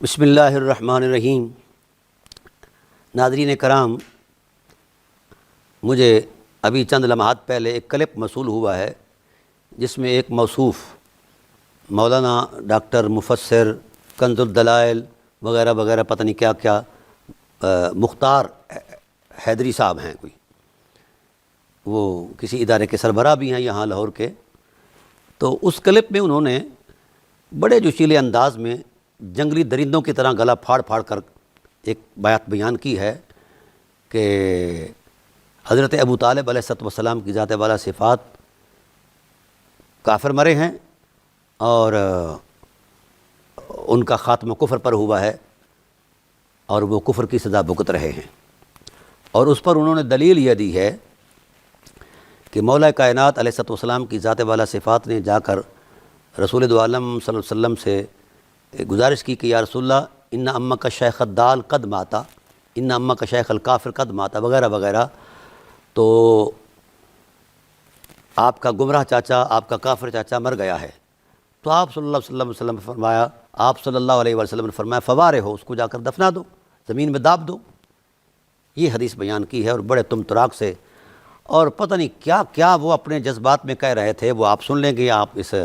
بسم اللہ الرحمن الرحیم۔ ناظرین کرام، مجھے ابھی چند لمحات پہلے ایک کلپ موصول ہوا ہے جس میں ایک موصوف مولانا ڈاکٹر مفسر کنز الدلائل وغیرہ وغیرہ پتہ نہیں کیا کیا مختار حیدری صاحب ہیں، کوئی وہ کسی ادارے کے سربراہ بھی ہیں یہاں لاہور کے۔ تو اس کلپ میں انہوں نے بڑے جوشیلے انداز میں جنگلی درندوں کی طرح گلا پھاڑ پھاڑ کر ایک بات بیان کی ہے کہ حضرت ابو طالب علیہ السلام کی ذات والا صفات کافر مرے ہیں اور ان کا خاتمہ کفر پر ہوا ہے اور وہ کفر کی سزا بھگت رہے ہیں۔ اور اس پر انہوں نے دلیل یہ دی ہے کہ مولا کائنات علیہ السلام کی ذات والا صفات نے جا کر رسول دو عالم صلی اللہ علیہ وسلم سے گزارش کی کہ یا رسول اللہ ان امّا کا شیخ الدال قد ماتا، ان امّا کا شیخ الکافر قد ماتا وغیرہ وغیرہ، تو آپ کا گمراہ چاچا، آپ کا کافر چاچا مر گیا ہے۔ تو آپ صلی اللہ علیہ وسلم نے فرمایا، آپ صلی اللہ علیہ وسلم نے فرمایا فوارے ہو، اس کو جا کر دفنا دو، زمین میں داب دو۔ یہ حدیث بیان کی ہے اور بڑے تم تراک سے، اور پتہ نہیں کیا کیا وہ اپنے جذبات میں کہہ رہے تھے، وہ آپ سن لیں گے آپ اس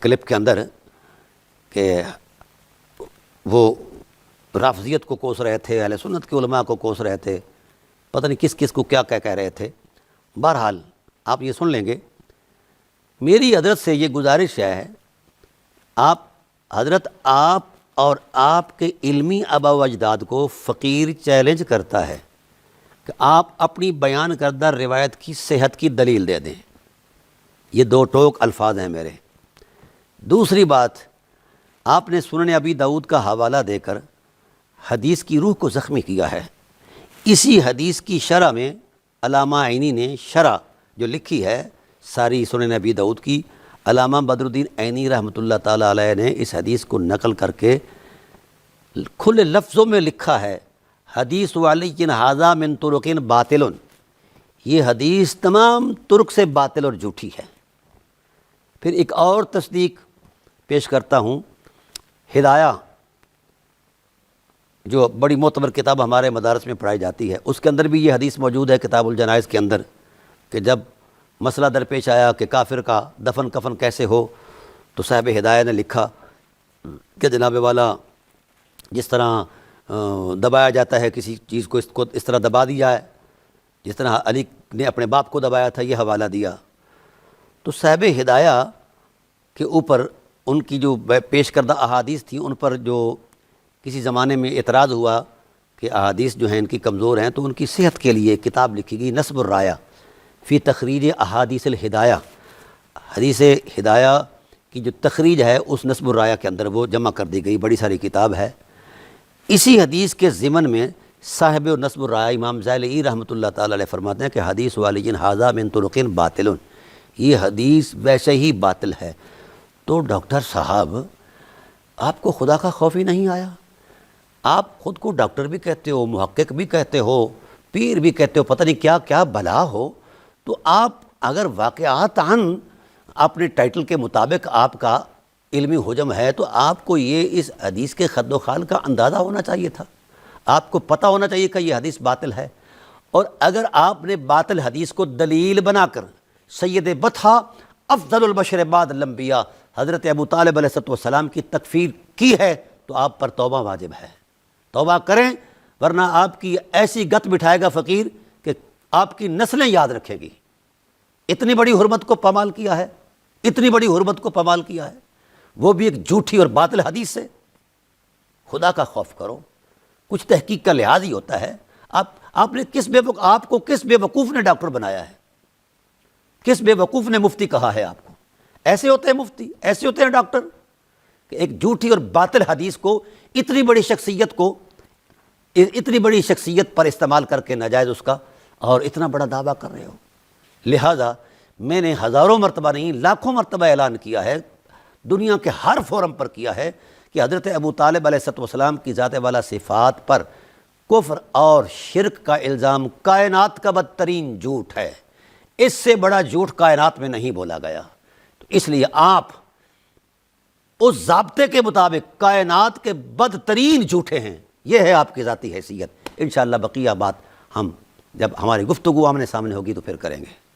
کلپ کے اندر، کہ وہ رافضیت کو کوس رہے تھے، اہل سنت کے علماء کو کوس رہے تھے، پتہ نہیں کس کس کو کیا کہہ رہے تھے۔ بہرحال آپ یہ سن لیں گے۔ میری حضرت سے یہ گزارش ہے، حضرت آپ اور آپ کے علمی آباء و اجداد کو فقیر چیلنج کرتا ہے کہ آپ اپنی بیان کردہ روایت کی صحت کی دلیل دے دیں۔ یہ دو ٹوک الفاظ ہیں میرے۔ دوسری بات، آپ نے سنن ابی داؤد کا حوالہ دے کر حدیث کی روح کو زخمی کیا ہے۔ اسی حدیث کی شرح میں علامہ عینی نے شرح جو لکھی ہے ساری سنن ابی داؤد کی، علامہ بدر الدین عینی رحمۃ اللہ تعالی علیہ نے اس حدیث کو نقل کر کے کھلے لفظوں میں لکھا ہے، حدیث علی ھذا من طرق باطل، یہ حدیث تمام طرق سے باطل اور جھوٹی ہے۔ پھر ایک اور تصدیق پیش کرتا ہوں، ہدایہ جو بڑی معتبر کتاب ہمارے مدارس میں پڑھائی جاتی ہے، اس کے اندر بھی یہ حدیث موجود ہے کتاب الجنائز کے اندر، کہ جب مسئلہ درپیش آیا کہ کافر کا دفن کفن کیسے ہو، تو صاحب ہدایہ نے لکھا کہ جناب والا جس طرح دبایا جاتا ہے کسی چیز کو، اس طرح دبا دیا ہے، جس طرح علی نے اپنے باپ کو دبایا تھا، یہ حوالہ دیا۔ تو صاحب ہدایہ کے اوپر ان کی جو پیش کردہ احادیث تھیں، ان پر جو کسی زمانے میں اعتراض ہوا کہ احادیث جو ہیں ان کی کمزور ہیں، تو ان کی صحت کے لیے کتاب لکھی گئی نصب الرایہ فی تخریج احادیث الہدایہ، حدیث ہدایہ کی جو تخریج ہے اس نصب الرایہ کے اندر وہ جمع کر دی گئی، بڑی ساری کتاب ہے۔ اسی حدیث کے ضمن میں صاحب نصب الرایہ امام زیلعی رحمۃ اللہ تعالی علیہ فرماتے ہیں کہ حدیث علی ھذا من طرق باطل، یہ حدیث ویسے ہی باطل ہے۔ تو ڈاکٹر صاحب، آپ کو خدا کا خوف ہی نہیں آیا؟ آپ خود کو ڈاکٹر بھی کہتے ہو، محقق بھی کہتے ہو، پیر بھی کہتے ہو، پتہ نہیں کیا کیا بلا ہو، تو آپ اگر واقعاتاً اپنے ٹائٹل کے مطابق آپ کا علمی حجم ہے، تو آپ کو یہ اس حدیث کے خد و خال کا اندازہ ہونا چاہیے تھا، آپ کو پتہ ہونا چاہیے کہ یہ حدیث باطل ہے۔ اور اگر آپ نے باطل حدیث کو دلیل بنا کر سید بطحہ افضل البشر بعد الانبیاء حضرت ابو طالب علیہ السلام کی تکفیر کی ہے، تو آپ پر توبہ واجب ہے، توبہ کریں، ورنہ آپ کی ایسی گت بٹھائے گا فقیر کہ آپ کی نسلیں یاد رکھیں گی۔ اتنی بڑی حرمت کو پامال کیا ہے، اتنی بڑی حرمت کو پامال کیا ہے، وہ بھی ایک جھوٹی اور باطل حدیث سے۔ خدا کا خوف کرو، کچھ تحقیق کا لحاظ ہی ہوتا ہے۔ آپ نے آپ کو کس بے وقوف نے ڈاکٹر بنایا ہے؟ کس بے وقوف نے مفتی کہا ہے آپ کو؟ ایسے ہوتے ہیں مفتی، ایسے ہوتے ہیں ڈاکٹر، کہ ایک جھوٹی اور باطل حدیث کو اتنی بڑی شخصیت پر استعمال کر کے ناجائز اس کا، اور اتنا بڑا دعویٰ کر رہے ہو۔ لہذا میں نے ہزاروں مرتبہ نہیں لاکھوں مرتبہ اعلان کیا ہے، دنیا کے ہر فورم پر کیا ہے، کہ حضرت ابو طالب علیہ السلام کی ذات والا صفات پر کفر اور شرک کا الزام کائنات کا بدترین جھوٹ ہے۔ اس سے بڑا جھوٹ کائنات میں نہیں بولا گیا۔ تو اس لیے آپ اس ضابطے کے مطابق کائنات کے بدترین جھوٹے ہیں. یہ ہے آپ کی ذاتی حیثیت. انشاءاللہ بقیہ بات ہم جب ہماری گفتگو آمنے سامنے ہوگی تو پھر کریں گے.